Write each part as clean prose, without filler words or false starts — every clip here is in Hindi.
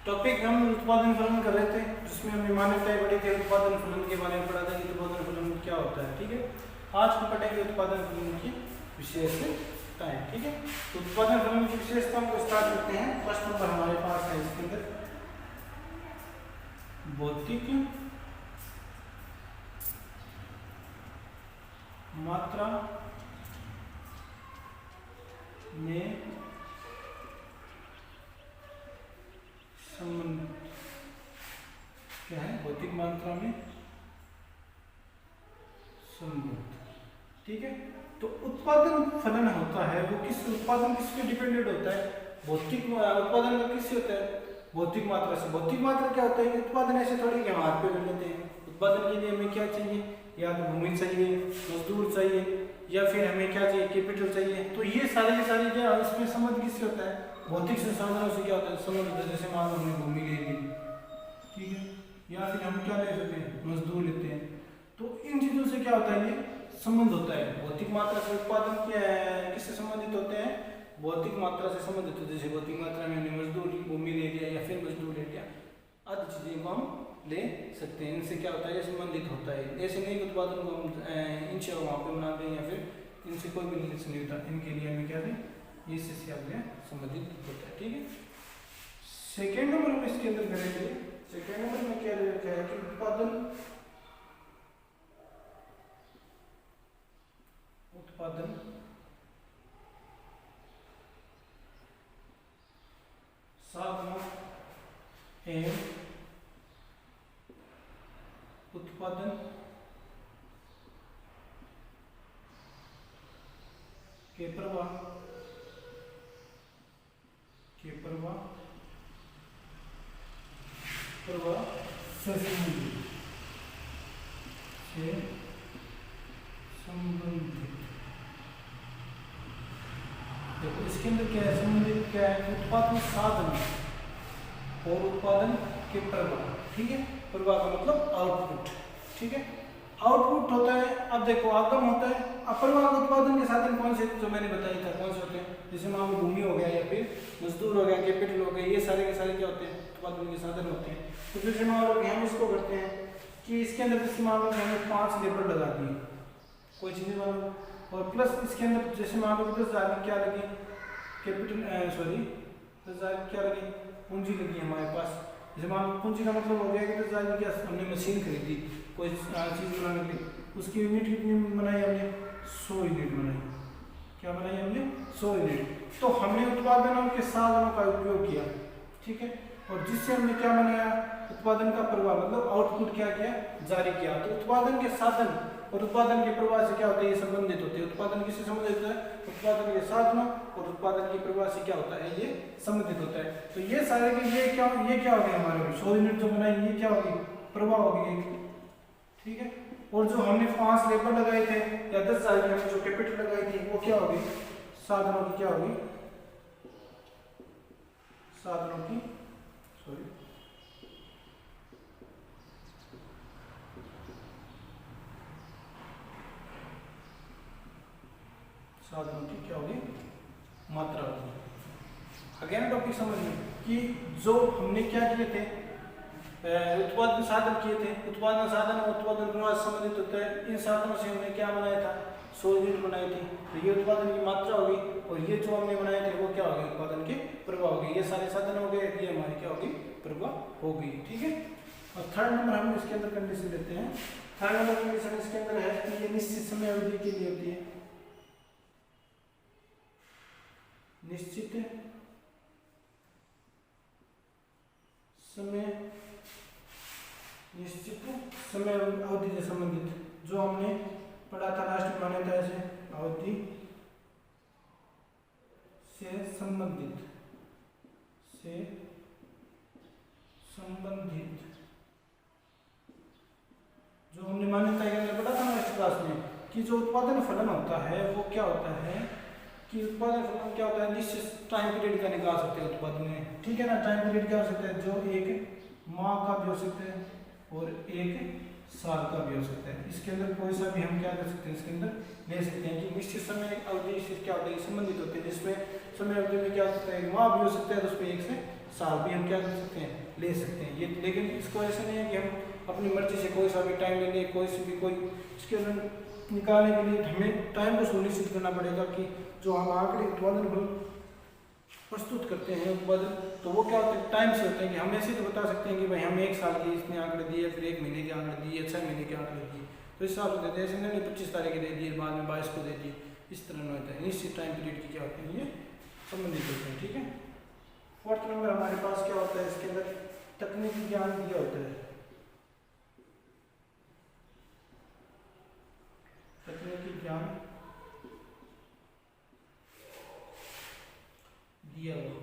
टॉपिक हम उत्पादन फलन कर रहे थे, जिसमें हमने मान्यताएं पढ़ी थी, उत्पादन फलन के बारे में पढ़ा था कि उत्पादन फलन क्या होता है। ठीक है, आज हम पढ़ेंगे उत्पादन फलन की विशेषताएं। ठीक है, तो उत्पादन फलन की विशेषताओं को स्टार्ट करते हैं। फर्स्ट नंबर हमारे पास है इसके अंदर भौतिक मात्रा में संबंध। क्या है? भौतिक मात्रा में संबंध। ठीक है, तो उत्पादन फलन होता है वो उत्पादन किस पे डिपेंडेंट होता है? भौतिक उत्पादन का किससे होता है? भौतिक मात्रा से। भौतिक मात्रा क्या होता है कि उत्पादन ऐसे थोड़ी कि हम हाथ पे कर लेते हैं। उत्पादन के लिए हमें क्या चाहिए? या तो भूमि चाहिए, मजदूर चाहिए, या फिर हमें क्या चाहिए? कैपिटल चाहिए। तो ये सारी की सारी क्या इसमें संबंध किससे होता है? भौतिक संसाधनों से क्या होता है? संबंध होता है। जैसे मान लो हमने भूमि ले ली, ठीक है, या फिर हम क्या ले सकते हैं? मजदूर लेते हैं। तो इन चीजों से क्या होता है? ये संबंध होता है। भौतिक मात्रा से उत्पादन किससे संबंधित होते हैं? भौतिक मात्रा से संबंधित होते हैं। जैसे भौतिक मात्रा में हमने मजदूर भूमि ले लिया या फिर मजदूर ले लिया, आदि चीजें को हम ले सकते हैं। इनसे क्या होता है? ये संबंधित होता है। ऐसे नहीं उत्पादन को हम इनसे वहाँ पे बना दें या फिर इनसे कोई भी रिलेशन नहीं होता। इनके लिए हमें क्या दें? इससे संबंधित होता है। ठीक है, सेकेंड नंबर में इसके अंदर करेंगे। सेकेंड नंबर में क्या लिखा है कि उत्पादन साधनों एवं उत्पादन के प्रवाह से संबंधित। देखो इसके अंदर क्या है? संबंधित क्या है? उत्पादन साधन और उत्पादन के प्रवाह। ठीक है, प्रवाह का मतलब आउटपुट। ठीक है, आउटपुट होता है। अब देखो आगम होता है। अप्रवाह उत्पादन के साधन कौन से? जो मैंने बताया था कौन से होते हैं? जैसे मान लो भूमि हो गया या फिर मजदूर हो गया, कैपिटल हो गया, ये सारे के सारे क्या होते हैं? उत्पादन के साधन होते हैं। तो जैसे मान लो हम इसको करते हैं कि इसके अंदर जैसे मान लो हमने 5 लेबर लगा दिए कोई चीज़ मान लो, और प्लस इसके अंदर जैसे मान लो 10,000 की क्या लगी? कैपिटल 10,000 क्या लगी? पूंजी लगी हमारे पास। जैसे मान लो पूंजी का मतलब हो गया कि 10,000 की क्या हमने मशीन खरीदी कोई चीज़ बनाने के लिए, उसकी यूनिट कितनी बनाई हमने? 100 यूनिट बनाई। क्या बनाई हमने? 100 यूनिट। तो हमने उत्पादनों के साधनों का उपयोग किया। ठीक है, और जिससे हमने क्या बनाया? उत्पादन का प्रवाह मतलब आउटपुट क्या किया? जारी किया। तो उत्पादन के साधन और उत्पादन के प्रवाह से क्या होता है? ये संबंधित होते हैं। उत्पादन किससे संबंधित होता है? उत्पादन के साधनों और उत्पादन के प्रवाह से क्या होता है? ये संबंधित होता है। तो ये सारे के ये क्या हो गया हमारे 100 यूनिट जो बनाई, ये क्या होगी? प्रवाह होगी। ठीक है, और जो हमने 5 लेबर लगाए थे या 10,000 की हमने जो कैपिटल लगाई थी वो क्या होगी? साधनों की क्या होगी? साधनों की साधनों की क्या होगी? मात्रा होगी। अगेन टॉपिक समझ में कि जो हमने क्या किए थे? उत्पादन साधन किए थे। उत्पादन साधन और उत्पादन प्रवाह से संबंधित होता है। इन साधनों से हमने क्या बनाया था? 100 यूनिट बनाई थी। तो ये उत्पादन की मात्रा होगी, और ये जो हमने बनाए थे वो क्या होगी? उत्पादन के प्रवाह होगी। ये सारे साधन हो गए, ये हमारी क्या होगी? प्रवाह होगी। ठीक है, और थर्ड नंबर हम इसके अंदर कंडीशन लेते हैं। थर्ड नंबर कंडीशन इसके अंदर है कि ये निश्चित समय अवधि के लिए होती है। निश्चित समय अवधि से संबंधित जो हमने पढ़ा था लास्ट में, मान्यता से अवधि से संबंधित जो हमने मान्यता के अंदर पढ़ा था लास्ट क्लास में कि जो उत्पादन फलन होता है वो क्या होता है कि उत्पादन फलन क्या होता है? निश्चित टाइम पीरियड का निकाल सकते हैं उत्पादन में। ठीक है ना, टाइम पीरियड क्या हो सकता है? जो एक माह का भी हो सकता है और एक साल का भी हो सकता है। इसके अंदर कोई सा भी हम क्या कर सकते हैं? इसके अंदर ले सकते हैं कि निश्चित समय अवधि से क्या होता है? संबंधित होते हैं। जिसमें समय अवधि में क्या हो सकता है? एक माह भी हो सकता है, तो उसमें 1 से साल भी हम क्या कर सकते हैं, ले सकते हैं। ये लेकिन इसको ऐसा नहीं है कि हम अपनी मर्जी से कोई सा भी टाइम ले लें, कोई सी भी कोई इसके अंदर निकालने के लिए हमें टाइम को सुनिश्चित करना पड़ेगा कि जो हम आंकड़े उत्पादन बल प्रस्तुत करते हैं उत्पादन, तो वो क्या होते हैं, टाइम से होते हैं। कि हम ऐसे तो बता सकते हैं कि भाई हम 1 साल के इसने आंकड़े दिए, फिर 1 महीने के आंकड़े दिए, 6 महीने के आंकड़े दिए, तो इस हिसाब से देते हैं। ऐसे नहीं 25 तारीख दे दिए, बाद में 22 को दे दिए, इस तरह में होता है। निश्चित टाइम पीरियड की क्या होते हैं, ये संबंधित होते हैं। ठीक है। 4th नंबर हमारे पास क्या होता है, इसके अंदर तकनीकी ज्ञान दिया होता है। तकनीकी ज्ञान दिया हुआ,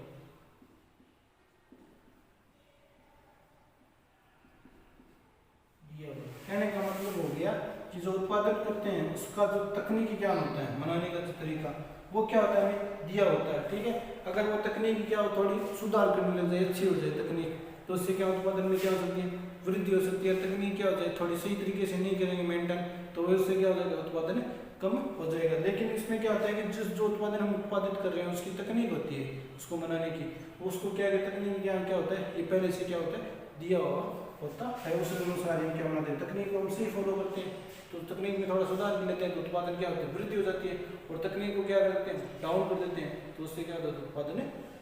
कहने का मतलब हो गया कि जो उत्पादन करते हैं उसका जो तकनीकी ज्ञान होता है, बनाने का जो तरीका, वो क्या होता है, हमें दिया होता है। ठीक है। अगर वो तकनीक क्या हो, थोड़ी सुधार करने लग जाए, अच्छी हो जाए तकनीक, तो उससे क्या उत्पादन में क्या हो सकती है, वृद्धि हो सकती है। तकनीक क्या हो जाए, थोड़ी सही तरीके से नहीं करेंगे मेंटेन, तो उससे क्या हो जाएगा, उत्पादन कम हो जाएगा। लेकिन इसमें क्या होता है कि जिस जो उत्पादन हम उत्पादित कर रहे हैं उसकी तकनीक होती है उसको बनाने की, उसको क्या है, तकनीकी ज्ञान क्या होता है, ये पहले से क्या होता है, दिया हुआ होता है। उस अनुसार हम क्या बनाते हैं, तकनीक को हम सही फॉलो करते हैं, तो तकनीक में थोड़ा सुधार कर लेते हैं, तो उत्पादन क्या होता है, वृद्धि हो जाती है। और तकनीक को क्या करते हैं, डाउन कर देते हैं, तो उससे क्या होता है, उत्पादन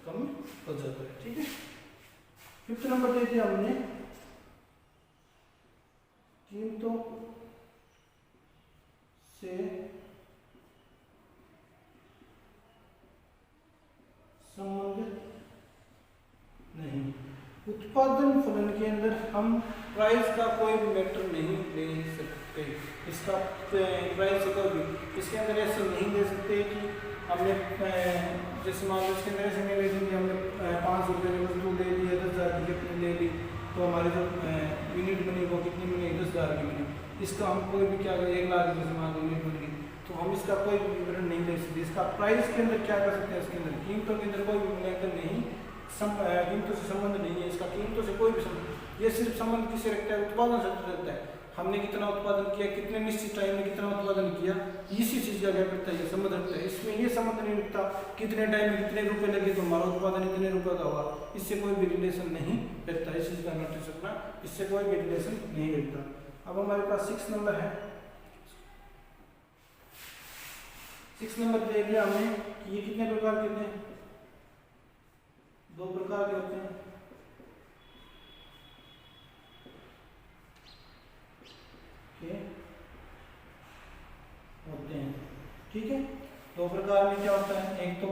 कम हो जाता है। ठीक है। 5th नंबर दे दिया हमने कीमतों से संबंधित नहीं। उत्पादन फलन के अंदर हम प्राइस का कोई भी मैटर नहीं ले सकते। इसका प्राइस का भी इसके अंदर ऐसे नहीं ले सकते कि हमने जैसे मान लो इसके अंदर ऐसे नहीं ले सकते हमने 500 रुपये की वस्तु ले ली है, 10,000 की कितनी ले ली, तो हमारे जो यूनिट बनी वो कितनी बनी, 10,000 की बनी। इसका हम कोई भी क्या करें, 1 लाख रुपये से मान लो यूनिट बन गई, तो हम इसका कोई भी विवरण नहीं ले सकते। इसका प्राइस के अंदर क्या कर सकते हैं, इसके अंदर कीमतों के अंदर कोई भी मूल्यांकन नहीं, कीमतों से संबंध नहीं है इसका, कीमतों से कोई भी संबंध, ये सिर्फ संबंध किससे रखता है, उत्पादन से रखता है। हमने कितना उत्पादन किया, कितने निश्चित टाइम में कितना उत्पादन किया, इसी चीज का क्या करता है, ये संबंध रखता है। इसमें ये संबंध नहीं रखता कितने टाइम में कितने रुपए लगे तो हमारा उत्पादन इतने रुपए का हुआ, इससे कोई भी रिलेशन नहीं रखता। इस चीज का नोटिस रखना, इससे कोई भी रिलेशन नहीं रखता। अब हमारे पास 6 नंबर है। 6 नंबर दे दिया हमने कि ये कितने प्रकार के होते हैं, 2 प्रकार के होते हैं। होते हैं। ठीक है। 2 प्रकार में क्या होता है, एक तो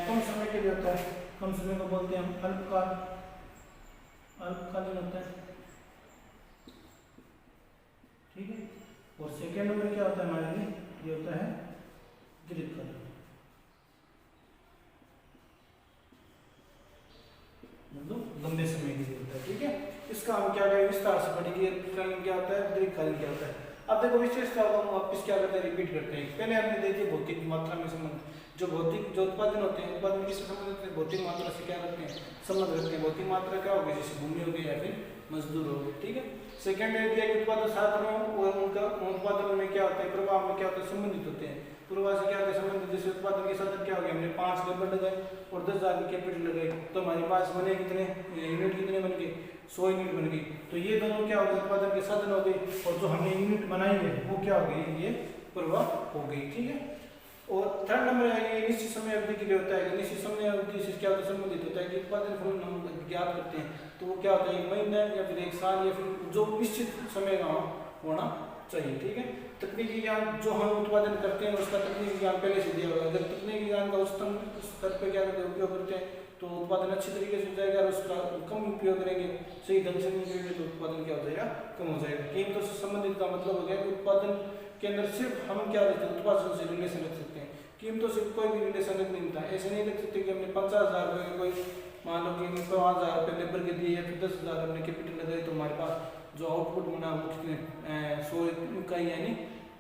कम समय के लिए होता है, कम समय को बोलते हैं हम अल्पकाल, अल्पकालीन होता है। ठीक है। और सेकेंड नंबर क्या होता है हमारे लिए, ये होता है दीर्घकालीन, मतलब लंबे समय के लिए होता है। ठीक है। इसका हम क्या करें, विस्तार से पढ़ेंगे क्या होता है, दीर्घकालीन क्या होता है। अब देखो विशेषता को हम वापस क्या करते हैं, रिपीट करते हैं। पहले हमने देखी भौतिक मात्रा में संबंध, जो भौतिक जो उत्पादन होते हैं, उत्पादन किससे संबंधित होते हैं, भौतिक मात्रा से क्या करते हैं, संबंध रखते हैं। भौतिक मात्रा क्या होगी, जैसे भूमि हो गई या फिर मजदूर हो गए। ठीक है। सेकेंड है उत्पादन साधनों और उनका उत्पादन में क्या होता है, प्रभाव में क्या होता है, संबंधित होते हैं। पूर्वा से क्या होता है संबंधित, जैसे उत्पादन के साधन क्या हो गया, हमने 5 लेबर लगाए और 10,000 की कैपिटल लगाई, तो हमारे पास बने कितने यूनिट, कितने बन गए, 100 यूनिट बन गई। तो ये दोनों क्या हो गए, उत्पादन के साधन हो गए, और जो हमने यूनिट बनाई है वो क्या हो गई, ये प्रभाव हो गई। ठीक है। और 3rd नंबर है, ये निश्चित समय अवधि के लिए होता है। निश्चित समय अवधि से क्या होता है, संबंधित होता है कि उत्पादन फलन हम ज्ञात करते हैं, तो वो क्या होता है, 1 महीना या फिर 1 साल या फिर जो निश्चित समय का होना चाहिए। ठीक है। तकनीकी ज्ञान जो हम उत्पादन करते हैं उसका तकनीकी ज्ञान पहले से दिया हुआ है। अगर तकनीकी ज्ञान का उच्चतम स्तर पर क्या करते हैं, उपयोग करते हैं, तो उत्पादन अच्छी तरीके से हो जाएगा। और उसका कम उपयोग करेंगे, सही ढंग से नहीं करेंगे, तो उत्पादन क्या हो जाएगा, कम हो जाएगा। कीमतों से संबंधित का मतलब हो गया कि उत्पादन के अंदर सिर्फ हम क्या रखते हैं, उत्पादन से रिलेशन रख सकते हैं, कीमतों से कोई भी रिलेशन रख नहीं मिलता। ऐसे नहीं रख सकते कि हमने 50,000 रुपये का कोई मान लो कि 5,000 रुपये लेबर के दिए या फिर 10,000 हमने कैपिटल लगाई, तो हमारे पास जो आउटपुट बना वो कितने 100 इकाई यानी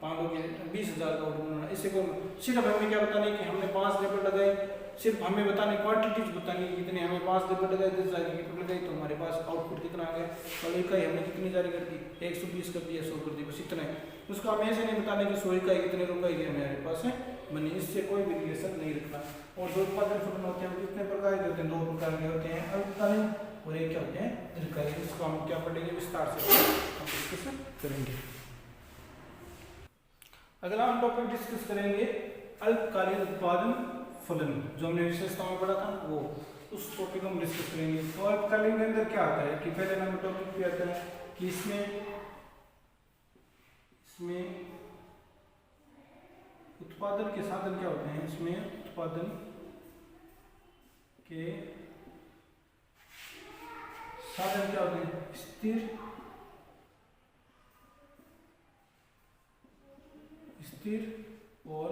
मान लो कि 20,000 का आउटपुट बना। इससे कोई सिर्फ हमें क्या बताना है कि हमने 5 लेबर लगाई सिर्फ हमें बताने क्वांटिटीज बतानी है कितने हमें 5 लेबर लगाए 10 जारी की लगाई तो हमारे पास आउटपुट कितना आ गया और इकाई हमने कितनी जारी कर दी 120 कर दिया 100 कर दी बस इतना है। उसको हम ऐसे नहीं बताने कि 100 इकाई कितने रुपए की हमारे पास है मनी इससे कोई भी रिलेशन नहीं रखना। और जो उत्पादन फलन होते हैं कितने प्रकार के होते हैं 2 प्रकार के होते हैं अल्पकालीन और एक क्या होते हैं दीर्घकालीन। इसको हम क्या पढ़ेंगे विस्तार से हम डिस्कस करेंगे। अगला हम टॉपिक डिस्कस करेंगे अल्पकालीन उत्पादन फलन जो हमने विशेषता में पढ़ा था वो उस टॉपिक हम डिस्कस करेंगे। तो अल्पकालीन के अंदर क्या आता है कि पहले नंबर टॉपिक पे आता है कि इसमें उत्पादन के साधन क्या होते हैं। इसमें उत्पादन के साधन क्या होते हैं स्थिर और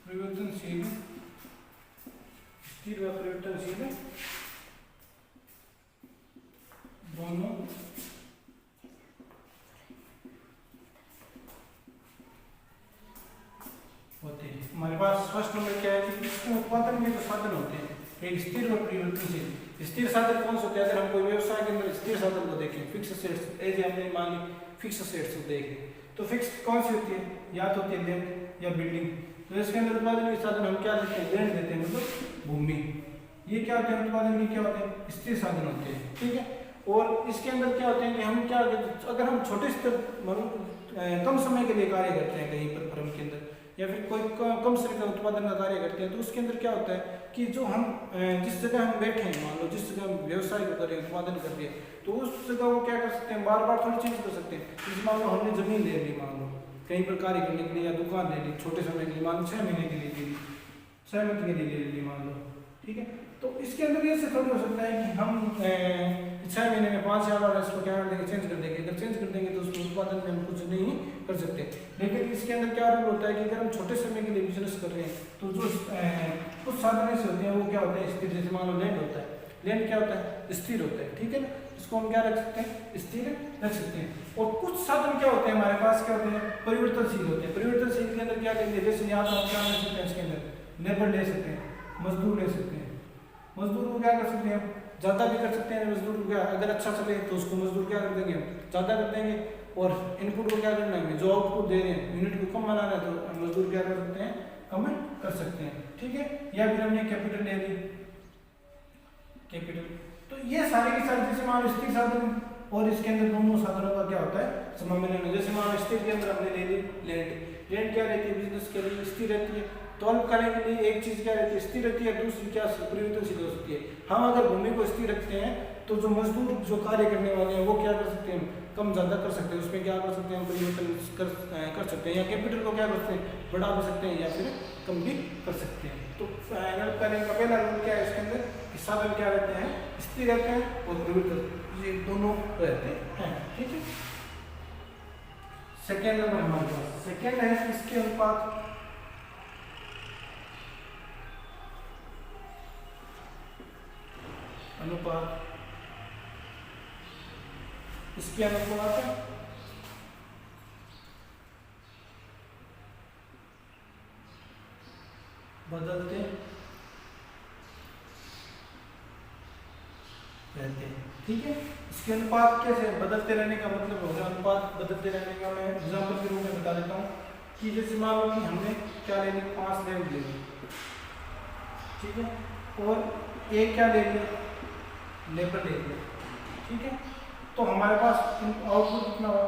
परिवर्तनशील स्थिर व परिवर्तनशील दोनों होते हैं। हमारे पास फर्स्ट नंबर क्या है कि इसके उत्पादन के जो साधन होते हैं एक स्थिर और परिवर्तनशील। स्थिर साधन कौन से होते हैं अगर हम कोई व्यवसाय के अंदर स्थिर साधन को देखें फिक्स असेट्स एज हमने मान ली फिक्स असेट्स को देखें तो फिक्स कौन सी होती है या तो होती है लैंड या बिल्डिंग। तो इसके अंदर उत्पादन के साधन हम क्या देते हैं लैंड देते हैं मतलब भूमि। ये क्या होते हैं उत्पादन के क्या होते हैं स्थिर साधन होते हैं ठीक है। और इसके अंदर क्या होते हैं कि हम क्या अगर हम छोटे स्तर कम समय के लिए कार्य करते हैं कहीं पर फर्म के अंदर या फिर कोई कम स्तर का उत्पादन का कार्य करते हैं तो उसके अंदर क्या होता है कि जो हम जिस जगह हम बैठे हैं मान लो जिस जगह हम व्यवसाय को कर रहे हैं उत्पादन कर रहे हैं तो उस जगह वो क्या कर सकते हैं बार बार थोड़ी चेंज कर सकते हैं। जिस मान लो हमने जमीन ले ली मान लो कहीं पर कार्य करने के लिए या दुकान ले ली छोटे समय के लिए मान लो 6 महीने के लिए ले ली 6 महीने के लिए ले ली मान लो ठीक है। तो इसके अंदर ये थोड़ी हो सकता है कि हम 6 महीने में 5 बार इसको क्या कर देंगे चेंज कर देंगे। अगर चेंज कर देंगे तो उसमें उत्पादन में हम कुछ नहीं कर सकते। लेकिन इसके अंदर क्या रूल होता है कि अगर हम छोटे समय के लिए बिजनेस कर रहे हैं तो जो कुछ साधन ऐसे होते हैं वो क्या होते हैं स्थिर। जैसे मान लो लैंड होता है लैंड क्या होता है स्थिर होता है ठीक है ना। इसको हम क्या रख सकते हैं स्थिर रख सकते हैं। और कुछ साधन क्या होते हैं हमारे पास क्या होते हैं परिवर्तनशील होते हैं। परिवर्तनशील के अंदर क्या लेंगे जैसे यहाँ तो हम क्या ले सकते हैं इसके अंदर लेबर ले सकते हैं मजदूर ले सकते हैं। मजदूर को क्या कर सकते हैं ज़्यादा भी कर सकते हैं मजदूर को क्या अगर अच्छा चले तो उसको मजदूर क्या कर देंगे ज़्यादा कर देंगे। और इनपुट को क्या करना है जो आउटपुट दे रहे हैं यूनिट को कम बनाना है तो मजदूर क्या कर सकते हैं कम कर सकते हैं ठीक है। या फिर हमने कैपिटल ले ली कैपिटल। तो ये सारे के सारे जैसे मान लो स्थिर साधन और इसके अंदर दोनों साधनों का क्या होता है समामेलन। जैसे मान लो स्थिर के अंदर हमने ले ली लैंड। लैंड क्या रहती है बिजनेस के लिए स्थिर रहती है। तो अल्पकालीन के लिए एक चीज क्या रहती है स्थिर रहती है दूसरी क्या परिवर्तनशील हो सकती है। हम अगर भूमि को स्थिर रखते हैं तो जो मजदूर जो कार्य करने वाले हैं वो क्या कर सकते हैं कम ज़्यादा कर सकते हैं उसमें क्या कर सकते हैं परिवर्तन कर सकते हैं। या कैपिटल को क्या कर सकते हैं बढ़ा भी सकते हैं या फिर कम भी कर सकते हैं। तो अल्पकालीन का पहला रूल क्या है इसके अंदर साधन क्या रहते हैं स्थिर रहते हैं और परिवर्तन ये दोनों रहते हैं ठीक है। सेकेंड नंबर हमारे पास सेकेंड है इसके अनुपात इसके अनुपात बदलते रहते हैं ठीक है। इसके अनुपात कैसे बदलते रहने का मतलब होगा अनुपात बदलते रहने का मैं एग्जांपल के रूप में बता देता हूँ कि जैसे मान लो कि हमने क्या ले लिया 5 लैंड ले ली ठीक है और एक क्या ले लिया लेबर ले लिया ठीक है। तो हमारे पास आउटपुट कितना हुआ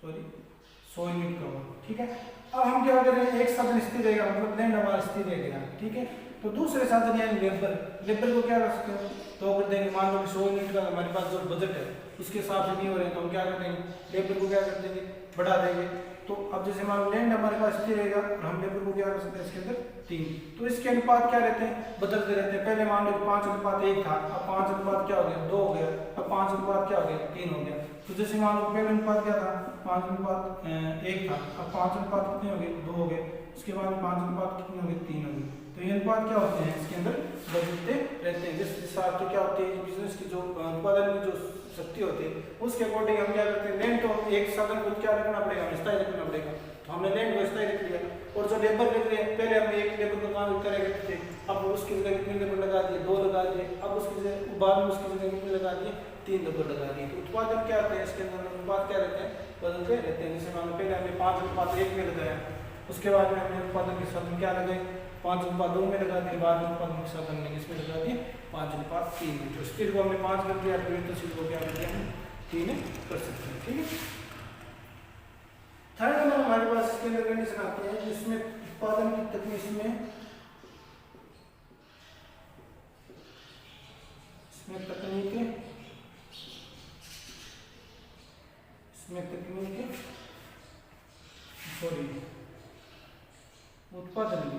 100 यूनिट का हुआ ठीक है। अब हम क्या कर रहे हैं एक साधन स्थिर रहेगा मतलब लैंड हमारा स्थिर रहेगा ठीक है। तो दूसरे साधन यानी लेबर को क्या कर सकते हो तो कर देंगे मान लो कि 100 यूनिट का हमारे पास जो बजट है उसके हिसाब से नहीं हो रहे तो हम क्या कर देंगे लेबर को क्या कर देंगे बढ़ा देंगे। तो अब जैसे मान लो लैंड हमारे पास स्थिर रहेगा और हम लेबर को क्या कर सकते हैं इसके अंदर 3। तो इसके अनुपात क्या रहते हैं बदलते रहते हैं। पहले मान लो 5:1 था अब 5 क्या हो गया 2 हो गया अब 5 क्या हो गया 3 हो गया। तो जैसे मान लो पहले अनुपात क्या था 5:1 था अब 5 कितने हो गए 2 हो गए इसके बाद 5 कितने हो गए 3 हो गए। तो ये अनुपात क्या होते हैं इसके अंदर बदलते रहते हैं। जिस हिसाब से क्या होती है बिजनेस की जो उत्पादन की जो शक्ति होती है उसके अकॉर्डिंग हम क्या करते हैं, लैंड तो एक साधन को क्या रखना पड़ेगा, स्थायी रखना पड़ेगा, तो हमने लैंड को स्थायी रख लिया। और जो लेबर लग रहे हैं, पहले हम एक लेबर को काम करेंगे थे, अब उसकी जगह कितने लेबर लगा दिए, 2 लगा दिए, अब उसकी जगह बाद में उसकी जगह कितने लगा दिए, 3 लेबर लगा दिए। तो उत्पादन क्या होते हैं, इसके अंदर अनुपात क्या रहते हैं, बदलते रहते हैं। जैसे मान लो पहले हमने 5:1 में लगाया, उसके बाद में हमने उत्पादन के साधन क्या लगाए, 5:2 में लगा दिए, बाद में उत्पादन के साधन ने इसमें लगा दिए 5:3 में। तो स्थिर को हमने 5 कर दिया, परिवर्तनशील को क्या कर दिया, हम 3 कर सकते हैं। ठीक है। थर्ड नंबर हमारे पास इसके अंदर कंडीशन आती है जिसमें उत्पादन की तकनीक में उत्पादन की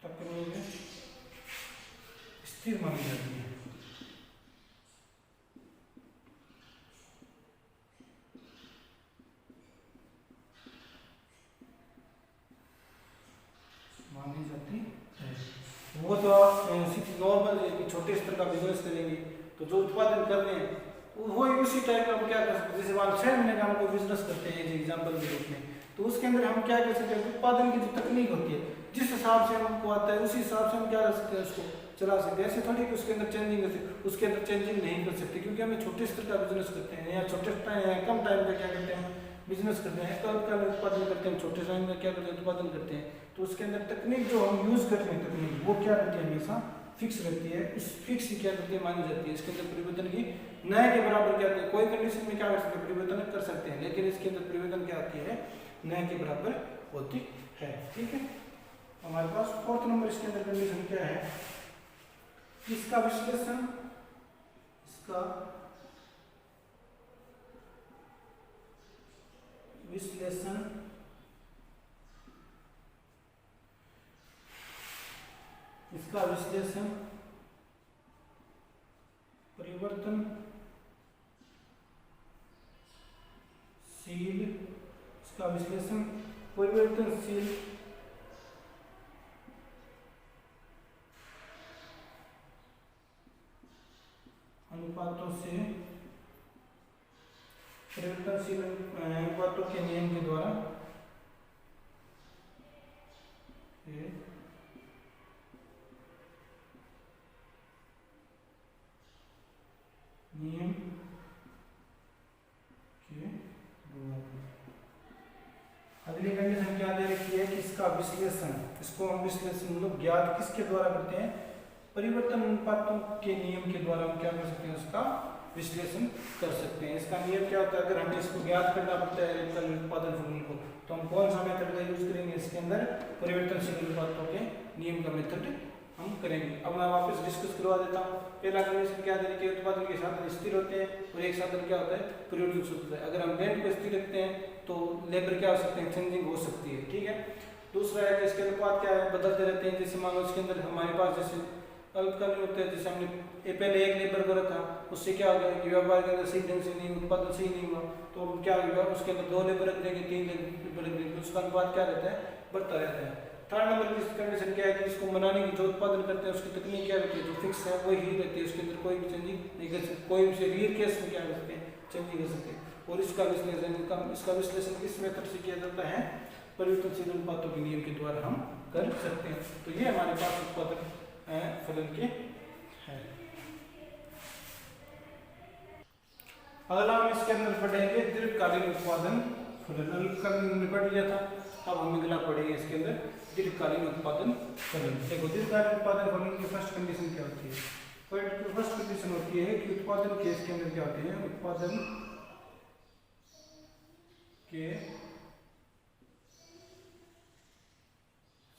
तकनीक स्थिर मानी जाती है। वो तो नॉर्मल छोटे स्तर का बिजनेस करेंगे, तो जो उत्पादन कर रहे हैं वो उसी टाइप का हम क्या कर सकते हैं, जैसे मान 6 महीने का हम कोई बिजनेस करते हैं एग्जाम्पल के रूप में, तो उसके अंदर हम क्या कर सकते हैं, उत्पादन की जो तकनीक होती है जिस हिसाब से हमको आता है उसी हिसाब से हम क्या कर सकते हैं, उसको चला सकते हैं। ऐसे थोड़ी कि उसके अंदर चेंजिंग कर सकते, उसके अंदर चेंजिंग नहीं कर सकते, क्योंकि हमें छोटे स्तर का बिजनेस करते हैं या छोटे कम टाइम का क्या करते हैं, बिजनेस करते हैं, अल्पकालिक उत्पादन करते हैं, छोटे टाइम में क्या करते हैं, उत्पादन करते हैं। तो उसके अंदर तकनीक जो हम यूज करते हैं, तकनीक वो क्या रहती है, हमेशा फिक्स रहती है। इस फिक्स ही क्या करती है, मानी जाती है। इसके अंदर परिवर्तन की नए के बराबर क्या होती है, कोई कंडीशन में क्या कर सकते हैं, परिवर्तन कर सकते हैं, लेकिन इसके अंदर परिवर्तन क्या होती है, नए के बराबर होती है। ठीक है। हमारे पास 4th नंबर इसके अंदर कंडीशन क्या है, इसका विश्लेषण परिवर्तनशील अनुपातों से परिवर्तनशील अनुपातों के नियम के द्वारा अगली कंडीशन क्या दे रखी है कि इसका विश्लेषण, इसको हम विश्लेषण मतलब ज्ञात किसके द्वारा करते हैं, परिवर्तन अनुपातों के नियम के द्वारा हम क्या कर सकते हैं, उसका विश्लेषण कर सकते हैं। इसका नियम क्या होता है, अगर हमें इसको ज्ञात करना पड़ता है उत्पादन फॉर्मूले को, तो हम कौन सा मेथड का यूज करेंगे, इसके अंदर परिवर्तनशील अनुपातों के नियम का मेथड हम करेंगे। अब मैं वापस डिस्कस करवा देता हूँ। पहला कंडीशन क्या दे रखी है, उत्पादन के साधन स्थिर होते हैं और एक साधन क्या होता है, परिवर्तनशील होता है। अगर हम लैंड को स्थिर रखते हैं तो लेबर क्या हो सकते हैं, चेंजिंग हो सकती है। ठीक है। दूसरा है कि इसके अनुपात क्या है, बदलते रहते हैं। जैसे मान लो इसके अंदर हमारे पास जैसे अल्पकालीन होते हैं, जैसे हमने पहले एक लेबर को रखा, उससे क्या हो गया कि व्यापार के अंदर सही ढंग से नहीं, उत्पादन सही नहीं हुआ, तो क्या होगा, उसके अंदर 2 लेबर रख देंगे, 3 लेबर रख देंगे, उसका अनुपात क्या रहता है, बढ़ता रहता है। थर्ड नंबर की कंडीशन क्या है कि इसको मनाने की जो उत्पादन करते हैं उसकी तकनीक क्या रहती है, जो फिक्स है वही रहती है, उसके अंदर कोई भी चेंजिंग नहीं कर सकते, कोई भी रियर केस में क्या कर सकते हैं, चेंजिंग कर सकते हैं। और इसका विश्लेषण किस मेथड से किया जाता है, परिवर्तनशील अनुपातों के नियम के द्वारा हम कर सकते हैं। तो ये हमारे पास उत्पादन फलन के है। अगला हम इसके अंदर पढ़ेंगे दीर्घकालीन उत्पादन फलन। अल्पकालीन में पढ़ लिया था, अब हम अगला पढ़ेंगे इसके अंदर दीर्घकालीन उत्पादन फलन। देखो दीर्घकालीन उत्पादन फलन की फर्स्ट कंडीशन क्या होती है, फर्स्ट कंडीशन होती है कि उत्पादन के इसके अंदर क्या होते हैं, उत्पादन के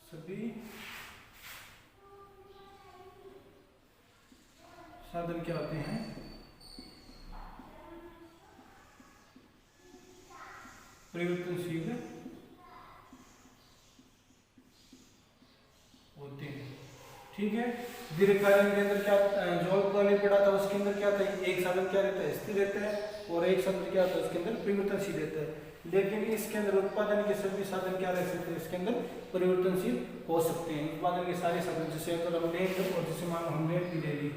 सभी साधन क्या होते हैं, परिवर्तनशील होते हैं। ठीक है। दीर्घकालीन के अंदर क्या जो अल्पकालीन पड़ा था उसके अंदर क्या था, एक साधन क्या रहता है, स्थिर रहता है, और एक साधन क्या होता है उसके अंदर परिवर्तनशील रहता है। लेकिन इसके अंदर उत्पादन के सभी साधन क्या रह सकते हैं, इसके अंदर परिवर्तनशील हो सकते हैं। उत्पादन के सारे साधन, जैसे अगर हम लेंगे और जैसे मान लो हम लेट भी ले ली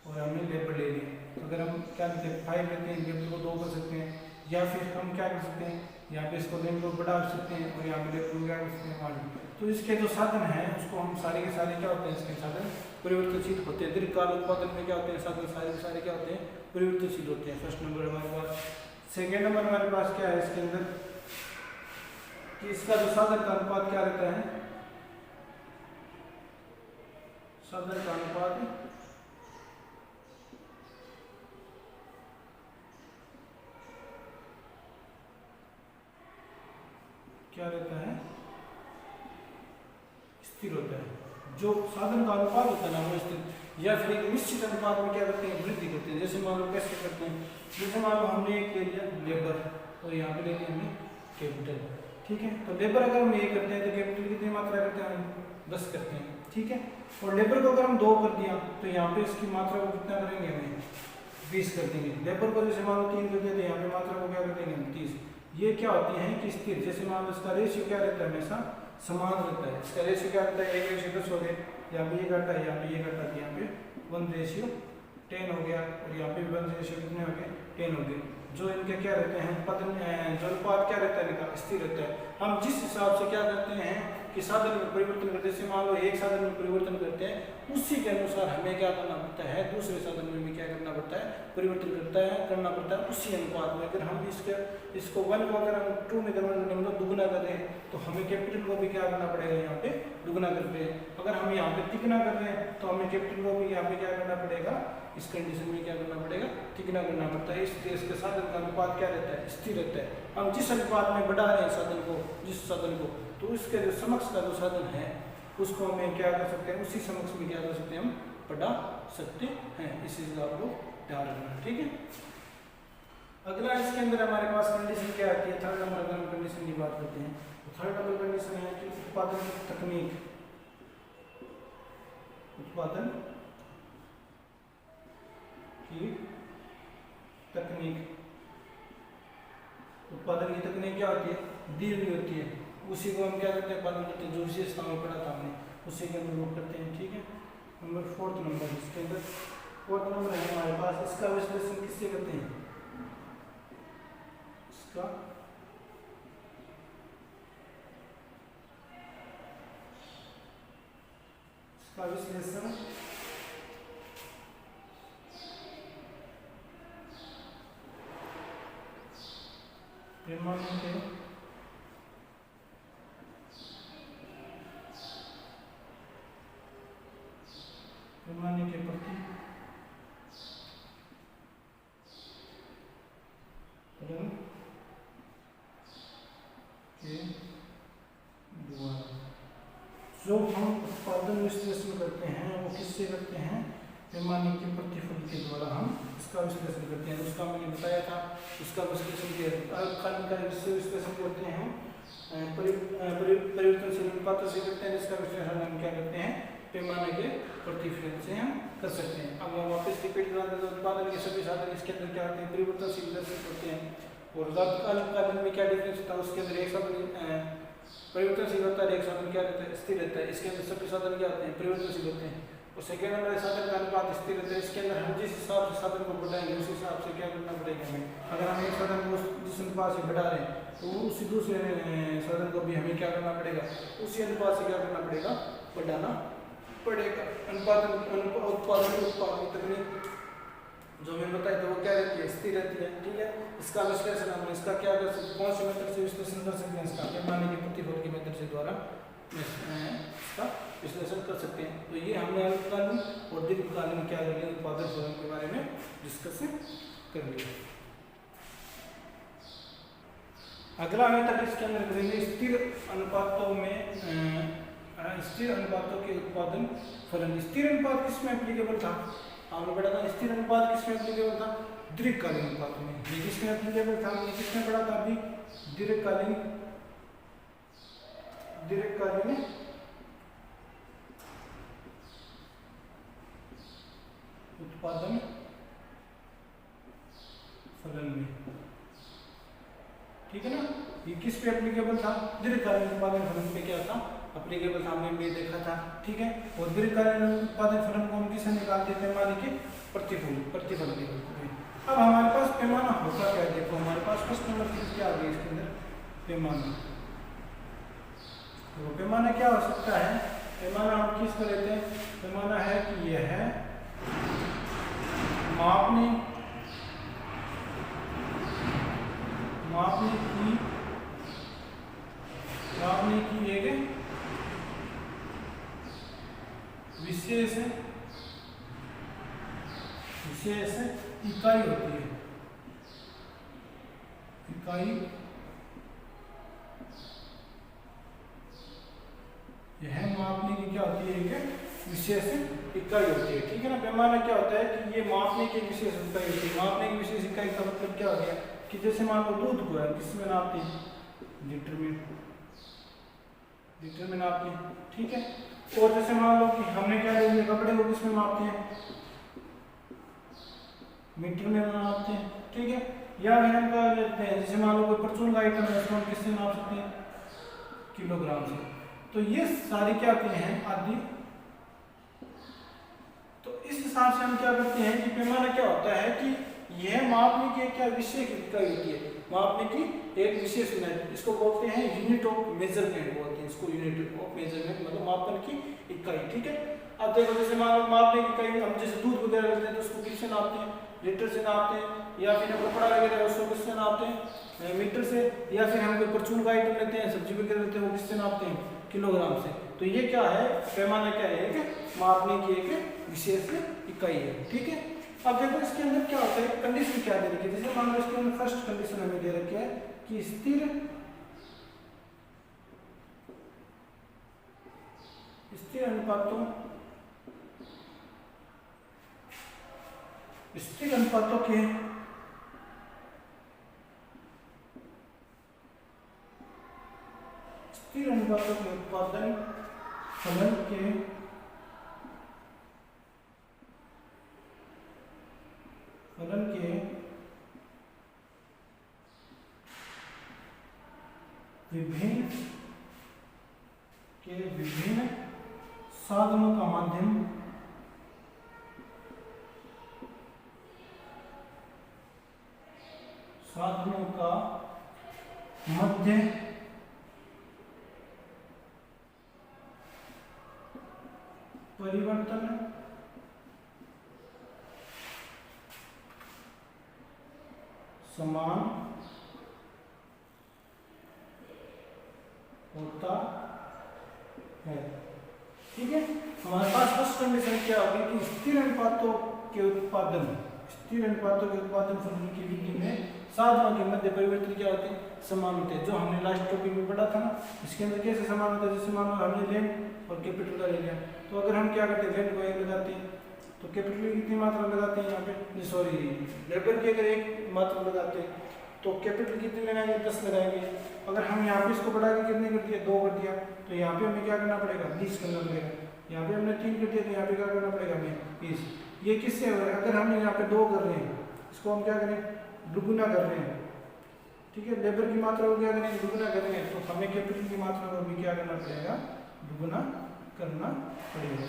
और हमने लेबर ले ली, तो अगर हम क्या करते हैं 5 लेते हैं, लेबर को 2 कर सकते हैं, या फिर हम क्या कर सकते हैं यहाँ पे इसको लेबर को बढ़ा सकते हैं और यहाँ पे लेबर को क्या कर सकते हैं 5। तो इसके जो साधन हैं उसको हम सारे के सारे क्या होते हैं, इसके साधन परिवर्तनशील होते हैं। दीर्घकाल उत्पादन में क्या होते हैं, साधन सारे के सारे क्या होते हैं, परिवर्तनशील होते हैं। फर्स्ट नंबर हमारे पास। सेकेंड नंबर हमारे पास क्या है इसके अंदर कि इसका जो साधन का अनुपात क्या रहता है, साधन का अनुपात क्या रहता है, स्थिर होता है। जो साधन का अनुपात होता है ना वो स्थिर, या फिर एक निश्चित अनुपात में क्या करते हैं, वृद्धि करते हैं। जैसे मान लो कैसे करते हैं, जैसे मान लो हमने एक ले लिया लेबर और यहाँ पे ले लिया हमने कैपिटल, ठीक है। तो लेबर अगर हम 1 करते हैं तो कैपिटल कितनी मात्रा करते हैं, हम 10 करते हैं, ठीक है। और लेबर को अगर हम 2 कर दिया तो यहाँ पे इसकी मात्रा को कितना करेंगे, हमें 20 कर देंगे। लेबर को जैसे मान लो 3 कर दिया तो यहाँ पे मात्रा को क्या कर देंगे, हम 30। ये क्या होती हैं कि स्थिर, जैसे मान लो इसका रेशियो क्या रहता है, हमेशा समान रहता है। इसका रेशियो क्या रहता है, 1:10 हो गया, यहाँ पे ये घटा है, यहाँ पे ये घटा, यहाँ पे 1:10 हो गया, और यहाँ पे 1 कितने हो गए, 10 हो गए। जो इनके क्या रहते हैं पतन, जो अनुपात क्या रहता है इनका, स्थिर रहता है। हम जिस हिसाब से क्या करते हैं कि साधन में परिवर्तन करते हैं, जैसे मान लो एक साधन में परिवर्तन करते हैं, उसी के अनुसार हमें क्या करना पड़ता है, दूसरे साधन में भी क्या करना पड़ता है, परिवर्तन करना पड़ता है उसी अनुपात में। अगर हम इसको 1 को अगर हम 2 में कन्वर्ट करने मतलब दुगुना कर रहे हैं, तो हमें कैपिटल को भी क्या करना पड़ेगा, यहाँ पे दुगुना कर रहे हैं। अगर हम यहाँ पे तिगुना कर रहे हैं तो हमें कैपिटल को भी यहाँ पे क्या करना पड़ेगा, इस कंडीशन में क्या करना पड़ेगा, तिगुना करना पड़ता है। इसलिए इसके साधन का अनुपात क्या रहता है, स्थिर रहता है। हम जिस अनुपात में बढ़ा रहे हैं साधन को, जिस साधन को, तो उसके जो समक्ष का जो साधन है उसको हमें क्या कर सकते हैं, उसी समक्ष में क्या कर सकते हैं, हम बढ़ा सकते हैं। इस चीज का आप लोग ध्यान रखना, ठीक है। अगला इसके अंदर हमारे पास कंडीशन क्या आती है, थर्ड नंबर अगर हम कंडीशन की बात करते हैं तो थर्ड नंबर कंडीशन है कि उत्पादन तकनीक, उत्पादन की तकनीक, उत्पादन की तकनीक क्या होती है, दी हुई होती है, उसी को हम क्या करते हैं, पालन करते हैं। जो विशेषता में पढ़ा था हमने उसी के अंदर नोट करते हैं, ठीक है। नंबर 4th नंबर, इसके अंदर 4th नंबर है हमारे पास, इसका विश्लेषण किससे करते हैं, इसका विश्लेषण पैमाने के प्रति फलन के द्वारा। जो हम उत्पादन विश्लेषण करते हैं वो किससे करते हैं, पैमाने के प्रतिफल के द्वारा हम इसका विश्लेषण करते हैं। उसका मैंने बताया था, उसका विश्लेषण किया अल्पकालीन का विश्लेषण करते हैं, परिवर्तनशील अनुपातों से करते हैं। इसका विश्लेषण हम क्या करते हैं, पैमाने के प्रतिफल से हम कर सकते हैं। अब हम वापस रिपीट करा देते हैं, उत्पादन के सभी साधन इसके अंदर क्या होते हैं, परिवर्तनशील होते हैं। और अल्पकालीन में क्या डिफरेंस होता है, उसके अंदर एक साधन परिवर्तनशील होता है, एक साधन क्या रहता है, स्थिर रहता है। इसके अंदर सभी साधन क्या होते हैं, परिवर्तनशील होते हैं। और सेकेंड नंबर साधन का अनुपात स्थिर रहता है। इसके अंदर हम जिस हिसाब से साधन को बढ़ाएंगे उस हिसाब से क्या करना पड़ेगा हमें। अगर हम एक साधन को जिस अनुपात से बढ़ा रहे हैं तो उसी दूसरे साधन को भी हमें क्या करना पड़ेगा, उसी अनुपात से क्या करना पड़ेगा, बढ़ाना पड़ेगा। उत्पादन की तकनीक जो मैंने बताया था वो क्या रहती है, स्थिर रहती है, ठीक है। इसका विश्लेषण हम इसका क्या कर सकते हैं, कौन से मेथड से विश्लेषण कर सकते हैं, इसका पैमाने के प्रतिफल के मेथड से द्वारा इसका विश्लेषण कर सकते हैं। तो ये हमने अल्पकालीन और दीर्घकालीन क्या कर लिया, उत्पादन फलन के बारे में डिस्कस कर लिया। अगला मेथड इसके अंदर करेंगे स्थिर अनुपातों में, स्थिर अनुपातों के उत्पादन फलन। स्थिर अनुपात किसमें एप्लीकेबल था, हमने पढ़ा था स्थिर अनुपात किसमें एप्लीकेबल था, दीर्घकालीन अनुपात में। ये किसमें एप्लीकेबल था, हमने किसमें पढ़ा था अभी, दीर्घकालीन उत्पादन फलन में, ठीक है ना। ये किस पे एप्लीकेबल था? दीर्घकालीन उत्पादन फलन पे क्या था? एप्लीकेबल था, हमने भी देखा था, ठीक है। और दीर्घकालीन उत्पादन फलन को हम किसे निकालते हैं? पैमाने के प्रतिफल के रूप में। अब हमारे पास पैमाना होता क्या है? देखो हमारे पास फर्स्ट नंबर चीज क्या आ गई इसके अंदर? पैमाना। तो पैमाना क्या हो सकता है? पैमाना हम किसको लेते हैं? पैमाना है कि यह है मापने की एक विशेष इकाई होती है। यह मापने की क्या होती है? एक विशेष इकाई होती है, ठीक है ना। पैमाना क्या होता है कि ये मापने की विशेष इकाई होती है। मापने की विशेष इकाई का मतलब क्या हो गया कि जैसे मान लो दूध को है किसमें नापते हैं? लीटर में नापते हैं, ठीक है। और जैसे मान लो कि हमने क्या ले लिया, कपड़े को किसमें मापते हैं? मीटर में नापते हैं, ठीक है। या फिर हम क्या लेते हैं, जैसे मान लो कोई परचून का आइटम है उसको हम किससे नाप सकते हैं? किलोग्राम से। तो ये सारी क्या होती हैं? आदि। तो इस हिसाब से हम क्या करते हैं कि पैमाना क्या होता है कि यह मापने की क्या विशेष इकाई होती है? मापने की एक विशेष यूनिट, इसको बोलते हैं यूनिट ऑफ मेजरमेंट बोलते हैं इसको। यूनिट ऑफ मेजरमेंट मतलब मापन की इकाई, ठीक है। अब देखो जैसे मान लो मापने की इकाई हम जैसे दूध वगैरह लेते हैं तो उसको किससे नापते हैं? लीटर से नापते हैं। या फिर हम कपड़ा वगैरह उसको किससे नापते हैं? मीटर से। या फिर हम कोई परचून का आइटम लेते हैं, सब्जी वगैरह लेते हैं, वो किससे नापते हैं? किलोग्राम से। तो ये क्या है? पैमाना क्या है? एक मापने की एक विशेष इकाई है, ठीक है। अब देखो इसके अंदर क्या होता है? कंडीशन क्या दे रखी है? जैसे मान लो इसके अंदर फर्स्ट कंडीशन हमें दे रखी है कि स्थिर अनुपातों के उत्पादन फलन के विभिन्न साधनों का मध्य परिवर्तन समान होता है, ठीक है। हमारे पास फर्स्ट कंडीशन क्या होगी कि स्थिर अनुपातों के उत्पादन फलन की वृद्धि में साधनों के मध्य परिवर्तन क्या होते हैं? समान होते हैं। जो हमने लास्ट टॉपिक में पढ़ा था ना, इसके अंदर कैसे समान होता है? जैसे मान लो हमने लैंड और कैपिटल का ले लिया, तो अगर हम क्या करते हैं? लैंड को एक लगाते हैं तो कैपिटल की कितनी मात्रा लगाते हैं? यहाँ पे सॉरी लेबर की अगर एक मात्रा लगाते हैं तो कैपिटल कितने लगाएंगे? 10 लगाएंगे। अगर हम यहाँ पे इसको बढ़ा के कितने कर दिया? 2 कर दिया, तो यहाँ पे हमें क्या करना पड़ेगा? 20 करना पड़ेगा। यहाँ पे हमने 3 कर दिया तो यहाँ पे क्या करना पड़ेगा? हमें 20। ये किससे हो रहा है? अगर हम यहाँ पे 2 कर रहे हैं, इसको हम क्या करें? दुगुना कर रहे हैं, ठीक है। लेबर की मात्रा को क्या करेंगे? दुगुना करेंगे, तो हमें कैपिटल की मात्रा को भी क्या करना पड़ेगा? दुगुना करना पड़ेगा,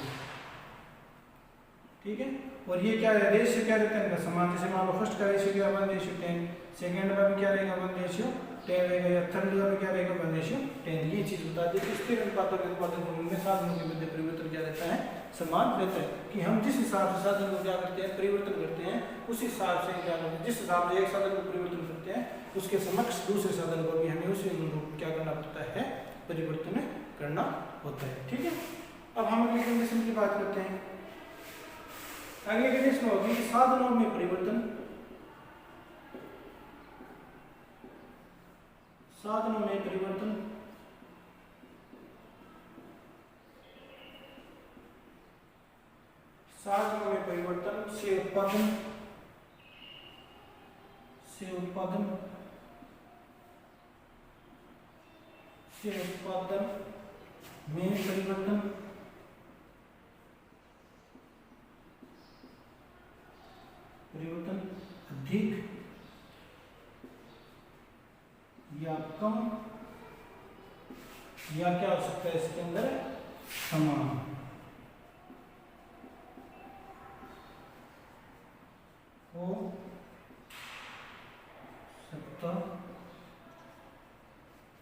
ठीक है। और ये क्या है? रेशियो क्या रहता है? समान। जैसे मान लो फर्स्ट का रेशियो क्या? 1:10, सेकंड का भी क्या रहेगा? 1:10 रहेगा, या थर्ड का भी क्या रहेगा? 1:10। ये चीज बता दी कि स्थिर अनुपातों के उत्पादन फलन में साधनों के मध्य परिवर्तन क्या रहता है? समान रहता है। कि हम जिस हिसाब से साधन को क्या करते हैं? परिवर्तन करते हैं, उस हिसाब से क्या करते हैं? जिस हिसाब से एक साधन को परिवर्तन करते हैं उसके समक्ष दूसरे साधन को भी हमें उसी अनुरूप क्या करना पड़ता है? परिवर्तन करना होता है, ठीक है। अब हम अगली कंडीशन की बात करते हैं। अगली कंडीशन होगी साधनों में परिवर्तन। साधनों में परिवर्तन से उत्पादन में परिवर्तन परिवर्तन अधिक या कम या क्या हो सकता है इसके अंदर समान हो सकता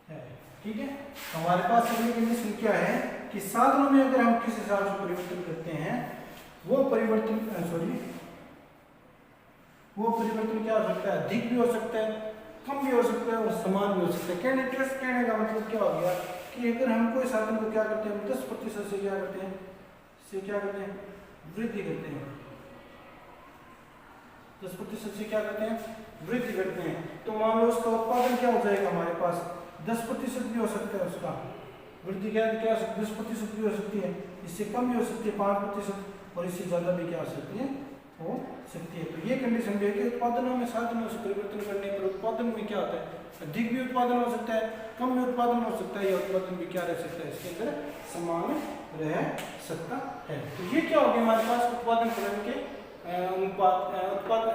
है। ठीक है, हमारे पास अगली कंडीशन क्या है कि साधनों में अगर हम किस हिसाब से परिवर्तन करते हैं वो परिवर्तन क्या हो सकता है, अधिक भी हो सकता है, कम भी हो सकता है और समान भी हो सकता है। कहने का मतलब क्या हो गया कि अगर हम कोई साधन को क्या करते हैं 10% से क्या करते हैं वृद्धि करते हैं, 10% से क्या करते हैं वृद्धि करते हैं, तो मान लो उसका उत्पादन क्या हो जाएगा हमारे पास 10% भी हो सकता है, उसका वृद्धि क्या 10% भी हो सकती है, इससे कम भी हो सकती है 5% और इससे ज़्यादा भी क्या हो सकती है हो सकती है। तो ये कंडीशन भी है कि उत्पादनों में साधनों से परिवर्तन करने पर उत्पादन में क्या होता है, अधिक भी उत्पादन हो सकता है, कम भी उत्पादन हो सकता है, या उत्पादन भी क्या रह सकता है इसके अंदर समान रह सकता है। तो ये क्या हो गया हमारे पास उत्पादन फलन के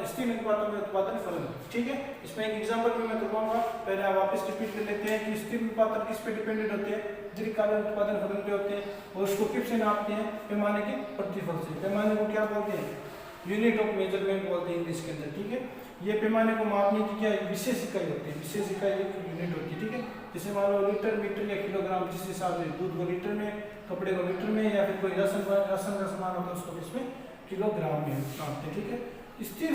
स्थिर अनुपातों में उत्पादन फलन। ठीक है, इसमें एक एग्जांपल भी मैं करवाऊंगा, पहले आप वापस रिपीट कर लेते हैं कि स्थिर अनुपात किस पे डिपेंडेंट होते हैं, दीर्घकालीन उत्पादन फलन पे होते हैं और उसको किससे नापते हैं, पैमाने के प्रतिफल से। पैमाने को क्या बोलते हैं, यूनिट ऑफ मेजरमेंट बोलते हैं इंग्लिश के अंदर। ठीक है, ये पैमाने को मापने की क्या विशेष इकाई होती है, विशेष इकाई एक यूनिट होती है। ठीक है, जैसे मान लो लीटर, मीटर या किलोग्राम, जिस हिसाब से दूध को लीटर में, कपड़े को मीटर में, या फिर कोई राशन का सामान होता है उसको किसमें किलोग्राम में नापते हैं। ठीक है, स्थिर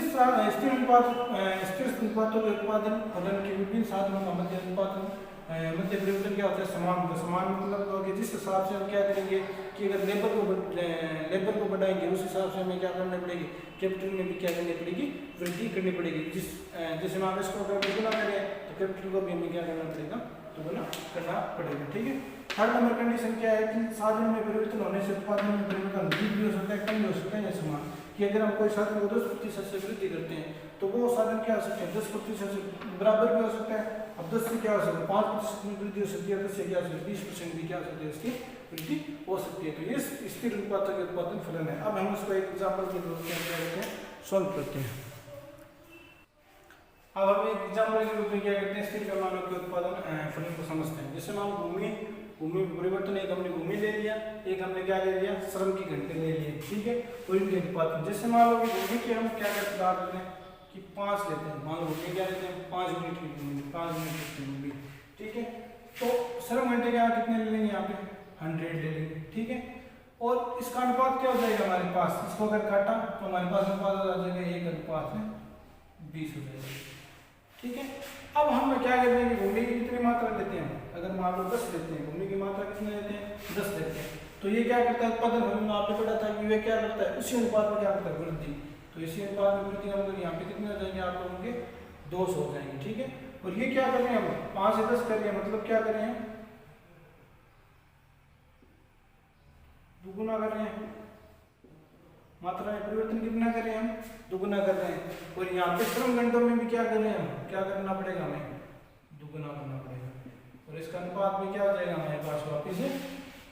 अनुपातों के उत्पादन फलन के विभिन्न साधनों का मध्य परिवर्तन क्या होता है, समान मतलब होगा जिस हिसाब से हम क्या करेंगे कि अगर लेबर को बढ़ाएंगे उस हिसाब से हमें क्या करना पड़ेगी, कैपिटल में भी क्या करनी पड़ेगी, वृद्धि करनी पड़ेगी। जैसे हम इसको अगर गुना करें तो कैपिटल को भी हमें क्या करना पड़ेगा, तो गुना करना पड़ेगा। ठीक है, थर्ड नंबर कंडीशन क्या है कि साधन में परिवर्तन होने से उत्पादन में परिवर्तन अधिक भी हो सकता है, कम भी हो सकता है या समान। कि अगर हम कोई साधन को 10% से वृद्धि करते हैं तो वो साधन क्या हो सकते हैं 10% से बराबर भी हो सकता है, अब 10 से क्या हो सकता है 5% में वृद्धि हो सकती है, 10 से क्या हो सकता है 20% भी क्या हो सकती है इसकी वृद्धि हो सकती है। तो ये स्थिर अनुपात के उत्पादन फलन है। अब हम उसको एक एग्जाम्पल के रूप में क्या करते हैं, सॉल्व करते हैं। अब हम एक एग्जाम्पल के रूप में क्या करते हैं, स्थिर पैमानों के उत्पादन फलन को समझते हैं। जैसे मान भूमि परिवर्तन, एक हमने भूमि ले लिया, एक हमने क्या ले लिया श्रम की घंटे ले लिए। ठीक है, और इनके अनुपात जैसे मान लो भूमि की हम क्या करते हैं कि 5 लेते हैं, मान लो भूमि क्या लेते हैं 5 यूनिट की भूमि, 5 यूनिट की भूमि। ठीक है, तो श्रम घंटे क्या कितने ले लेंगे, यहाँ पे 100 ले लेंगे। ठीक है, और इसका अनुपात क्या हो जाएगा हमारे पास, इसको अगर काटा तो हमारे पास अनुपात आ जाएगा 1:20 हो जाएगा। ठीक है, अब हम क्या करते हैं कि भूमि की कितनी मात्रा लेते हैं, अगर मान लो 10 लेते हैं, भूमि की मात्रा कितनी लेते हैं 10 लेते हैं, तो ये क्या करता है उत्पादन फलन, आपने पढ़ा था कि वे क्या करता है उसी अनुपात में क्या करता है वृद्धि, तो इसी अनुपात में वृद्धि हम लोग यहाँ पे कितने हो जाएंगे आप लोगों के 200 हो जाएंगे। ठीक है, और ये क्या कर रहे हैं हम 5 से 10 कर रहे हैं, मतलब क्या कर रहे हैं दुगुना कर रहे हैं, मात्रा में परिवर्तन कितना कर रहे हैं हम दुगुना कर रहे हैं। और यहाँ पे श्रम घंटों में भी क्या कर रहे हैं हम, क्या करना पड़ेगा हमें दुगुना करना पड़ेगा, और इसका अनुपात में क्या हो जाएगा हमारे पास वापिस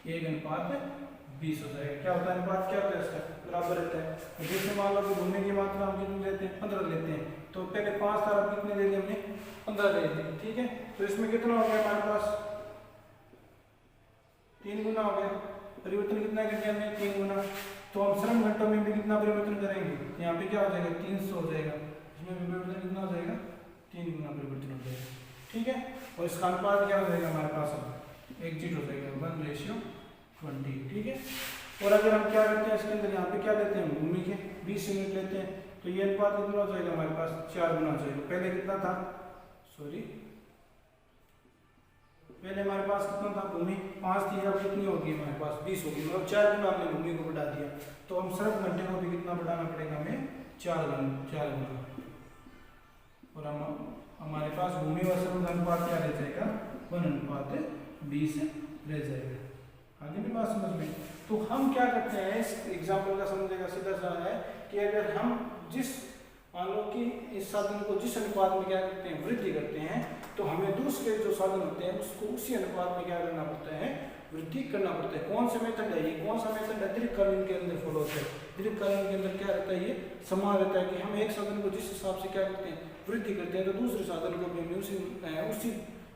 1:20 हो जाएगा। क्या होता है अनुपात, क्या होता है इसका बराबर रहता है। तो जैसे मान लो कि भूमि की मात्रा हम कितनी लेते हैं 15 लेते हैं, तो पहले 5 था, अब कितने ले लिए हमने 15 ले लिए। ठीक है, तो इसमें कितना हो गया हमारे पास 3 गुना हो गया, परिवर्तन कितना कर दिया हमने 3 गुना। तो हम श्रम घंटों में भी कितना परिवर्तन करेंगे, यहाँ पे क्या हो जाएगा 300 हो जाएगा, इसमें भी परिवर्तन कितना हो जाएगा 3 गुना परिवर्तन हो जाएगा। ठीक है, और इसका अनुपात क्या हो जाएगा हमारे पास अब 1:20 हो जाएगा 1:20। ठीक है, और अगर हम क्या करते हैं इसके अंदर यहाँ पे क्या लेते हैं भूमि के 20 यूनिट लेते हैं, तो ये अनुपात कितना हो जाएगा हमारे पास 4 गुना हो जाएगा। पहले कितना था, पहले हमारे पास कितना था भूमि 5 थी, अब कितनी होगी हमारे पास 20 होगी, मतलब 4 गुना हमने भूमि को बढ़ा दिया। तो हम श्रम घंटे को भी कितना बढ़ाना पड़ेगा हमें 4 गुना, और हम हमारे पास भूमि व श्रम अनुपात क्या रह जाएगा 1:20 रह जाएगा। आगे भी बात समझ में। तो हम क्या करते हैं इस एग्जाम्पल का समझेगा सीधा सा है कि अगर हम जिस मान लो कि इस साधन को जिस अनुपात में क्या करते हैं वृद्धि करते हैं, तो हमें दूसरे जो साधन होते हैं उसको उसी अनुपात में क्या करना पड़ता है वृद्धि करना पड़ता है। कौन सा मेथड है ये, कौन सा मेथड है, दीर्घकालीन के अंदर फॉलो होता है। दीर्घकालीन के अंदर क्या रहता है, ये समान रहता है कि हम एक साधन को जिस हिसाब से क्या करते हैं वृद्धि करते हैं, तो दूसरे साधन को भी हमें उसी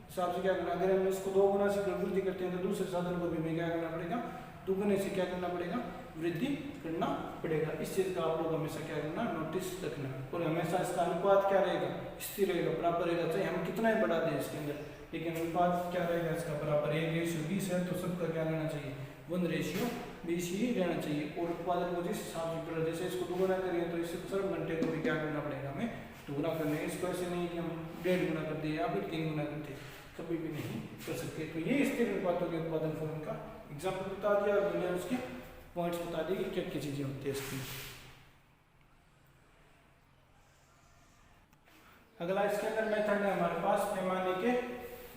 हिसाब से क्या करना, अगर हम इसको 2 गुना से वृद्धि करते हैं तो दूसरे साधन को भी हमें क्या करना पड़ेगा, दुगुने से क्या करना पड़ेगा, वृद्धि करना पड़ेगा। इस चीज का आप लोग हमेशा क्या करना, नोटिस रखना। और हमेशा इसका अनुपात क्या रहेगा, स्थिर रहेगा, बराबर रहेगा, चाहे हम कितना ही बढ़ा दें इसके अंदर, लेकिन अनुपात क्या रहेगा इसका बराबर। 1:20 है तो सबका क्या रहना चाहिए, 1:20 ही रहना चाहिए। और उत्पादन को जिस हिसाब से बढ़ा, जैसे इसको दुगुना करेंगे तो इससे सर्व घंटे को भी क्या करना पड़ेगा, हमें दुगुना करना है। इसको ऐसे नहीं कि हम 1.5 गुना कर दिए या फिर 3 गुना कर दिए, कभी भी नहीं कर सकते। तो ये स्थिर अनुपातों के उत्पादन फलन का एग्जाम्पल बता दिया और मैंने उसके पॉइंट्स बता दिए कि क्या क्या चीजें होती है इसकी। अगला इसके अंदर मेथड है हमारे पास पैमाने के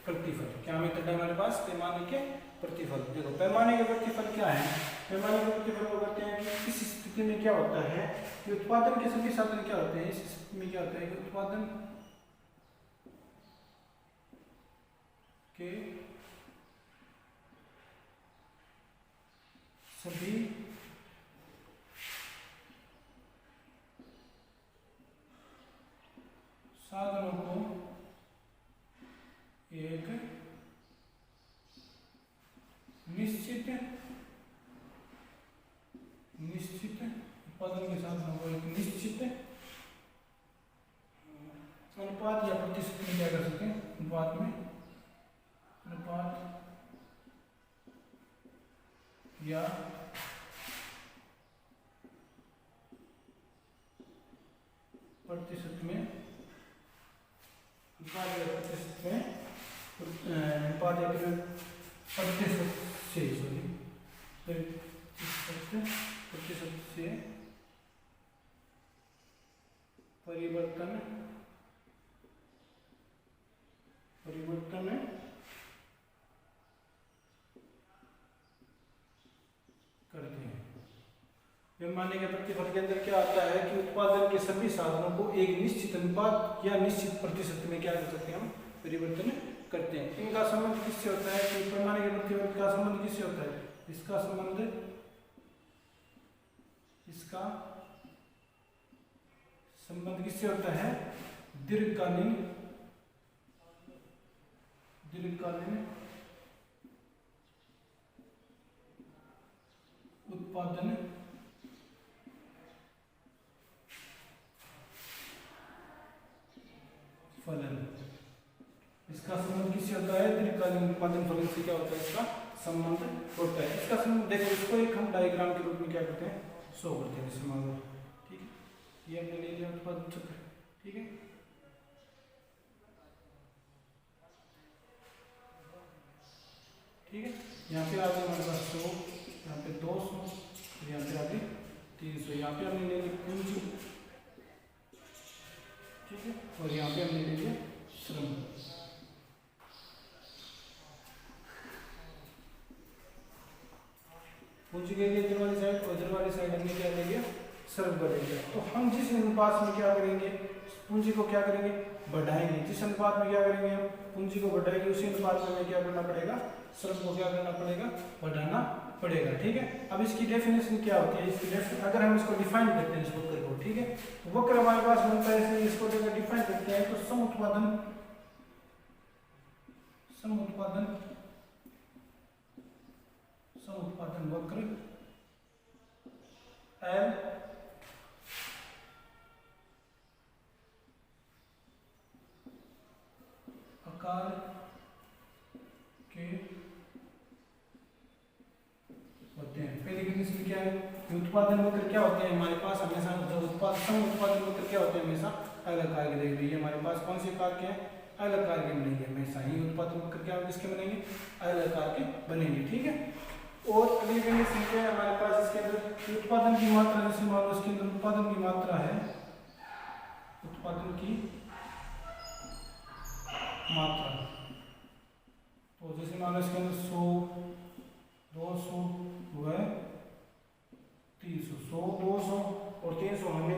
प्रतिफल। क्या मेथड है हमारे पास, पैमाने के प्रतिफल। देखो पैमाने के प्रतिफल क्या है, पैमाने के प्रतिफल को करते हैं कि इस स्थिति में क्या होता है कि उत्पादन के सभी साधन क्या होते हैं, इस स्थिति में क्या होता है कि उत्पादन के सभी साधनों को एक निश्चित उत्पादन के साधनों को एक निश्चित अनुपात या प्रतिशत में क्या कर सकते हैं, अनुपात या प्रतिशत में परिवर्तन करते हैं। पैमाने के प्रतिफल के अंदर क्या आता है कि उत्पादन के सभी साधनों को एक निश्चित अनुपात या निश्चित प्रतिशत में क्या कर सकते हैं, हम परिवर्तन करते हैं। इनका संबंध किससे होता है कि पैमाने के प्रतिफल का संबंध किससे होता है, इसका संबंध किससे होता है, दीर्घकालीन उत्पादन फलन। इसका संबंध किससे होता है, दीर्घकालीन उत्पादन फलन से क्या होता है, इसका संबंध होता है। इसका संबंध देखो, इसको एक हम डायग्राम के रूप में क्या करते हैं, शो करते हैं। जैसे मान लो, ठीक है, ये हमने ले लिया उत्पादन चक्र, ठीक है, ठीक है। यहाँ पे आ गया हमारे पास 100, यहाँ पे 200, यहाँ पे आ गई 300। यहाँ पे हमने ले ली पूंजी, ठीक है, और यहाँ पे हमने ले लिया श्रम। पूंजी के लिए इधर वाली साइड और इधर वाली साइड हमने क्या ले लिया, श्रम कर लिया। तो हम जिस अनुपात में क्या करेंगे, पूंजी को क्या करेंगे, बढ़ाएंगे। जिस अनुपात में क्या करेंगे, हम पूंजी को बढ़ाएंगे, उसी अनुपात में हमें क्या करना पड़ेगा, श्रम को क्या करना पड़ेगा, बढ़ाना पड़ेगा, ठीक है। अब इसकी डेफिनेशन क्या होती है, इसकी डेफिनेशन अगर हम इसको डिफाइन करते हैं इस वक्र को, ठीक है, तो वक्र हमारे पास बनता है ऐसे, इसको अगर डिफाइन करते हैं तो सम उत्पादन वक्र एल आकार के होते हैं। पहली कंडीशन क्या है, उत्पादन वक्र क्या होते हैं हमारे पास, हमेशा उत्पादन वक्र क्या होते हैं, हमेशा अलग आकार के देख लीजिए। हमारे पास कौन से आकार के हैं, अलग आकार के बनेंगे हमेशा ही। उत्पादन वक्र क्या किसके बनेंगे, अलग आकार के बनेंगे, ठीक है। और अगली कंडीशन क्या है हमारे पास, इसके अंदर उत्पादन की मात्रा, जैसे मान लो इसके अंदर उत्पादन की मात्रा है, उत्पादन की मात्रा, तो जैसे मान लो इसके अंदर 100, 200 हुआ है 300, 100, 200 और 300 होने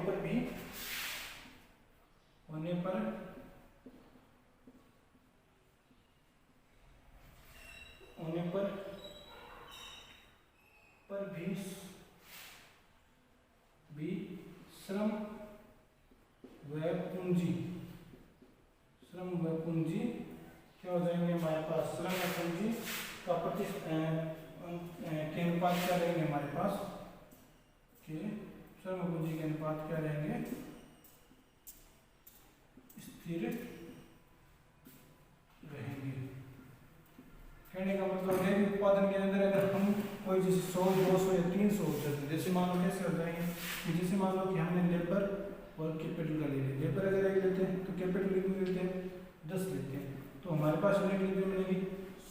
पर व पूंजी, श्रम व पूंजी क्या हो जाएंगे हमारे पास, श्रम व पूंजी का के अनुपात क्या रहेंगे हमारे पास, के श्रम व पूंजी के अनुपात क्या रहेंगे, स्थिर रहेंगे। कहने का मतलब है कि उत्पादन के अंदर अगर हम कोई जैसे 100, 200 या 300 हो जाते, जैसे मान लो कैसे हो जाएंगे कि जैसे मान लो कि हमने लेबर और कैपिटल का ले लिया, लेबर अगर एक लेते हैं तो कैपिटल कितनी लेते हैं, 10 लेते हैं, तो हमारे पास यूनिट कितनी मिलेगी,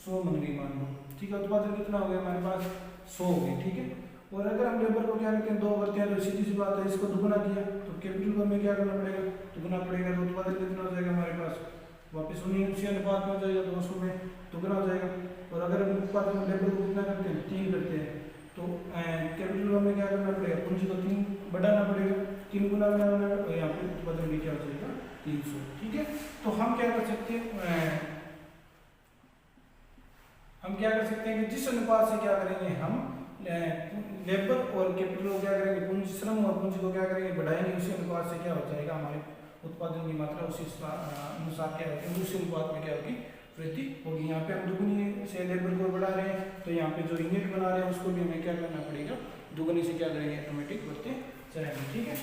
100 मिल गई मान लो, ठीक है। उत्पादन कितना हो गया हमारे पास, 100 हो गई, ठीक है। और अगर हम लेबर को क्या करते हैं, 2 करते हैं, तो सीधी सी बात है इसको दुगुना किया तो कैपिटल को हमें क्या करना पड़ेगा, दुगुना पड़ेगा, तो उत्पादन कितना हो जाएगा हमारे पास, वापस उसी अनुपात में हो जाएगा, 200 में दुगुना हो जाएगा। और अगर हम उत्पादन लेबर को कितना करते हैं, 3 करते हैं, तो कैपिटल में क्या करना पड़ेगा, पूंजी को 3 बढ़ाना पड़ेगा, 3 गुना बनाना, यहाँ पे उत्पादन में क्या हो जाएगा 300, ठीक है। तो हम क्या कर सकते हैं, कि जिस अनुपात से क्या करेंगे हम लेबर और कैपिटल को क्या करेंगे, पूंजी श्रम और पूंजी को क्या करेंगे बढ़ाएंगे, उसी अनुपात से क्या हो जाएगा हमारे उत्पादन की मात्रा उसी अनुसार क्या होगी, उसी अनुपात में क्या होगी, वृद्धि होगी। यहाँ पे हम दुगुनी से लेबर को बढ़ा रहे हैं, तो यहाँ पे जो यूनिट बना रहे हैं उसको भी हमें क्या करना पड़ेगा, दुगुनी से क्या करेंगे, ऑटोमेटिक बढ़ते जाएंगे, ठीक है।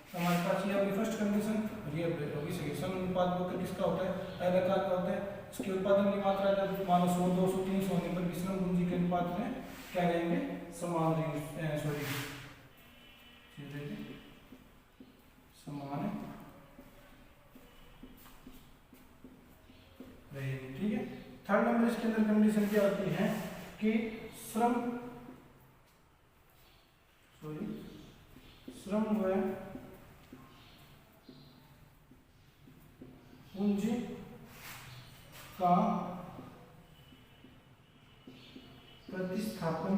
तो हमारे पास ये होगी फर्स्ट कंडीशन, और ये होगी सेकंड। सम अनुपात वक्र किसका होता है, आयताकार का होता है। इसके उत्पादन की मात्रा जब मानो 100, 200, 300 होने पर श्रम पूंजी के अनुपात में क्या रहेंगे, समान रहेंगे, समान रहेंगे, ठीक है। थर्ड नंबर इसके अंदर कंडीशन क्या होती है कि श्रम व पूंजी का प्रतिस्थापन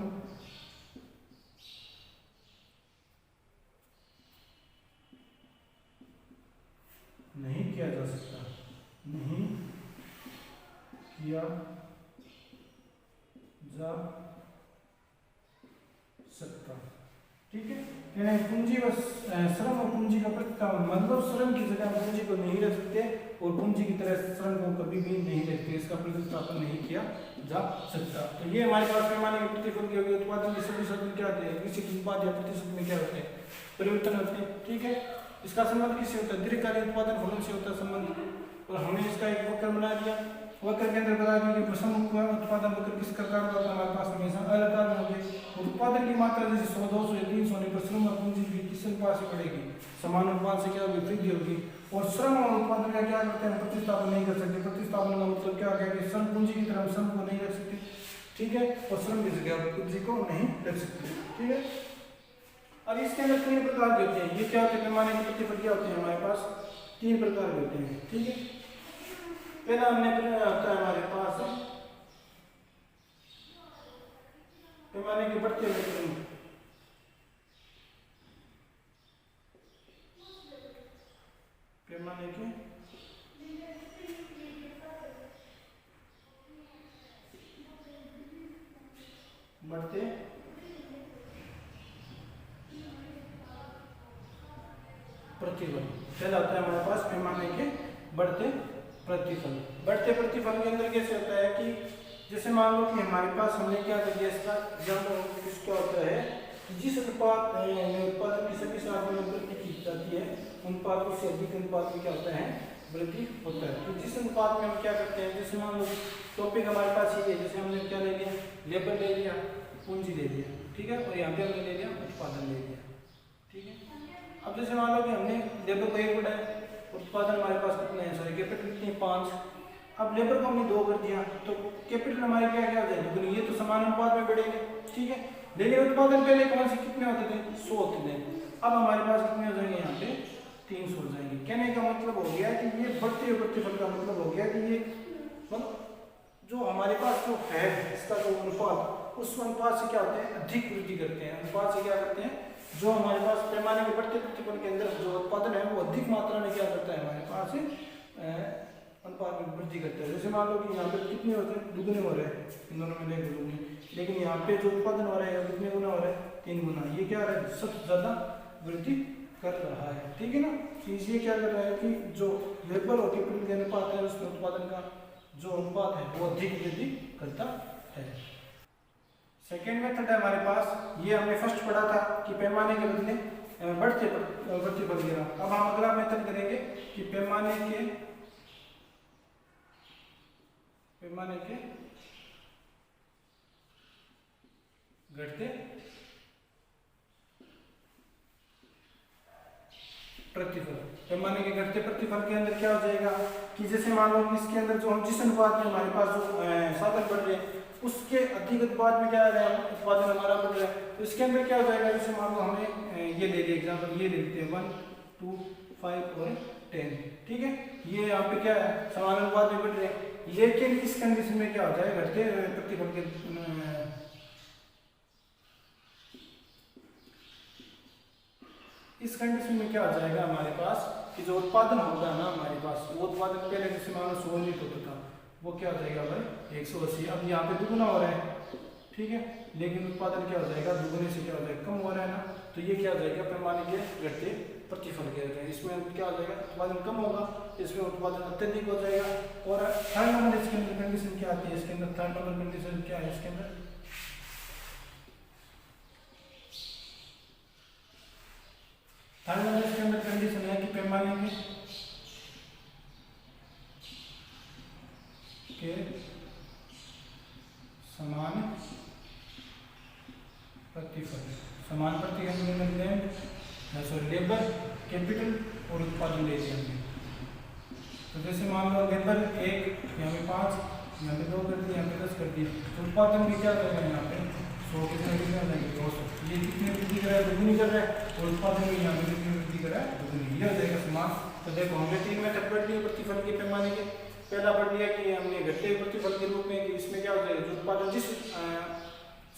नहीं किया जा सकता, नहीं किया जा सकता, ठीक है। यानी पूंजी व श्रम और पूंजी का प्रतिस्थापन मतलब श्रम की जगह पूंजी को नहीं रख सकते और पूंजी की तरह श्रम को कभी भी नहीं रखते, इसका प्रतिस्थापन नहीं किया जा सकता। तो ये हमारे पास पैमाने के प्रतिफल की होगी। उत्पादन के सभी शब्द क्या होते हैं, निश्चित उत्पाद या प्रतिशत में क्या होते हैं, परिवर्तन होते हैं, ठीक है। इसका संबंध किससे होता है, दीर्घकालीन उत्पादन फलन से होता है संबंध। और हमने इसका एक वक्र बना दिया, वक्र के अंदर बता दिया कि प्रथम उत्पादन वक्र किस प्रकार का होता है, हमारे पास हमेशा आयताकार में होगी। उत्पादन की मात्रा जैसे 100, 200 या 300 होने पर श्रम और पूंजी भी किस अनुपात से बढ़ेगी, समान अनुपात से क्या होगी, वृद्धि होगी। और श्रम और उत्पादन का क्या करते हैं, प्रतिस्थापन नहीं कर सकते। प्रतिस्थापन का मतलब क्या है कि श्रम पूंजी की तरह श्रम को नहीं रख सकते, ठीक है, और श्रम की जगह पूंजी को नहीं रख सकते, ठीक है। अब इसके अंदर 3 प्रकार के होते हैं। ये क्या होते हैं, पैमाने के प्रतिफल क्या होते हैं, हमारे पास 3 प्रकार के होते हैं, ठीक है। पहला हमने होता है हमारे पास पैमाने के बढ़ते हुए क्रम, पैमाने के बढ़ते प्रतिफल। पहला होता है हमारे पास पैमाने के बढ़ते प्रतिफल। बढ़ते प्रतिफल के अंदर कैसे होता है कि जैसे मान लो कि हमारे पास हमने क्या कर दिया, इसका एग्जाम्पल इसका होता है कि जिस अनुपात में उत्पादन की सभी साधनों में वृद्धि की जाती है, अनुपात से अधिक अनुपात में क्या होता है, वृद्धि होता है। तो जिस अनुपात में हम क्या करते हैं, जैसे मान लो टॉपिक हमारे पास ये है, जैसे हमने क्या ले लिया, लेबर ले लिया, पूंजी ले लिया, ठीक है, और यहाँ पे हमने ले लिया उत्पादन ले लिया, ठीक है। अब जैसे मान लो कि हमने लेबर को 1 बढ़ाया, उत्पादन हमारे पास कितने हैं, सॉरी कैपिटल कितनी है, 5। अब लेबर को हमने 2 कर दिया, तो कैपिटल हमारे क्या क्या हो जाएगी, ये तो समान अनुपात में बढ़ेंगे, ठीक है। लेकिन उत्पादन पहले कौन से कितने होते थे, 100 होते थे, अब हमारे पास कितने हो जाएंगे, यहाँ पे 300 हो जाएंगे। कहने का मतलब हो गया कि ये बढ़ते हुए प्रतिफल का मतलब हो गया कि ये मतलब जो हमारे पास जो है इसका जो अनुपात, उस अनुपात से क्या होते हैं, अधिक वृद्धि करते हैं। अनुपात से क्या करते हैं, जो हमारे पास पैमाने के बढ़ते प्रतिफल के अंदर जो उत्पादन है वो अधिक मात्रा में क्या करता है, हमारे पास अनुपात में वृद्धि करता है। जैसे मान लो कि यहाँ पे कितने होते हैं, दुगुने हो रहे हैं, इन दोनों में नहीं दुगुने, लेकिन यहाँ पे जो उत्पादन हो रहा है कितने गुना हो रहा है, 3 गुना। ये क्या हो रहा है, सबसे ज्यादा वृद्धि कर रहा है, ठीक है ना। तो ये क्या कर रहा है कि जो लेबर और कैपिटल के अनुपात है उसमें उत्पादन का जो अनुपात है वो अधिक वृद्धि करता है। सेकेंड मेथड है हमारे पास, ये हमने फर्स्ट पढ़ा था कि पैमाने के बदले बढ़ते प्रतिफल गिरा। अब हम अगला मेथड करेंगे कि पैमाने के घटते प्रतिफल। पैमाने के घटते प्रतिफल के अंदर क्या हो जाएगा कि जैसे मान लो कि इसके अंदर जो हम जिस अनुपात में हमारे पास जो साधन बढ़ रहे हैं उसके अधिक अनुपात में क्या आ रहा है, उत्पादन हमारा बढ़ रहा है। तो इसके अंदर क्या हो जाएगा, जैसे मान लो हमें ये ले लिया एग्जाम्पल, ये ले लेते हैं 1, 2, 5 और 10, ठीक है। ये यहाँ पे क्या है, समान अनुपात में बढ़ रहे हैं। लेकिन इस कंडीशन में क्या होता है, घटते प्रतिफल के इस कंडीशन में क्या हो जाएगा हमारे पास कि जो उत्पादन होगा ना हमारे पास, वो उत्पादन पहले जैसे मान लो 100 यूनिट होता था, वो क्या हो जाएगा भाई 180। अब यहाँ पे दुगुना हो रहा है, ठीक है, लेकिन उत्पादन क्या हो जाएगा दुगुने से क्या हो जाएगा कम हो रहा है ना। तो ये क्या हो जाएगा पैमाने के घटते प्रतिफल के होते हैं। इसमें क्या हो जाएगा, उत्पादन कम होगा, इसमें उत्पादन अत्यधिक हो जाएगा। और थर्ड नंबर इसके अंदर कंडीशन क्या आती है, इसके अंदर थर्ड नंबर कंडीशन क्या है, इसके अंदर थर्ड नंबर इसके अंदर कंडीशन है कि पैमाने के समान प्रतिफल लेबर कैपिटल और उत्पादन ले लिया हमने। तो जैसे मान लो लेबर 1, यहाँ पे 5, यहाँ पे 2 कर दिया, यहाँ पे 10 कर दिया, तो उत्पादन भी क्या करेगा यहाँ पे 100 कितने हो जाएंगे 200। ये कितने वृद्धि कर रहा है, दुगुनी कर रहा है, और उत्पादन भी यहाँ पे कितनी वृद्धि कर रहा है, दुगुनी। ये हो जाएगा समान। तो देखो हमने 3 मेथड पढ़ लिए प्रतिफल के पैमाने के। पहला पढ़ लिया कि हमने घटते प्रतिफल के रूप में कि इसमें क्या हो जाएगा, जो उत्पादन जिस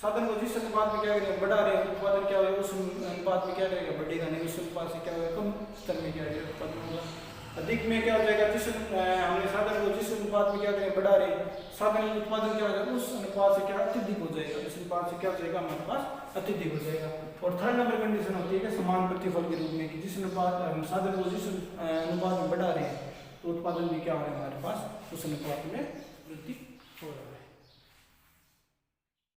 साधन को जिस अनुपात में क्या करेंगे बढ़ा रहे हैं, उत्पादन क्या होगा उस अनुपात में क्या रहेगा बढ़ेगा नहीं, उस अनुपात से क्या होगा कम स्तर में क्या रहेगा उत्पादन होगा। अधिक में क्या हो जाएगा, जिस हमने साधन को जिस अनुपात में क्या करें बढ़ा रहे हैं, साधन उत्पादन क्या हो जाएगा उस अनुपात से क्या अत्यधिक हो जाएगा, इस अनुपात से क्या हो जाएगा हमारे पास अत्यधिक हो जाएगा। और थर्ड नंबर कंडीशन होती है कि समान प्रतिफल के रूप में कि जिस अनुपात साधन को जिस अनुपात में बढ़ा रहे हैं तो उत्पादन भी क्या हो रहा है हमारे पास उस अनुपात में वृद्धि हो रहा है।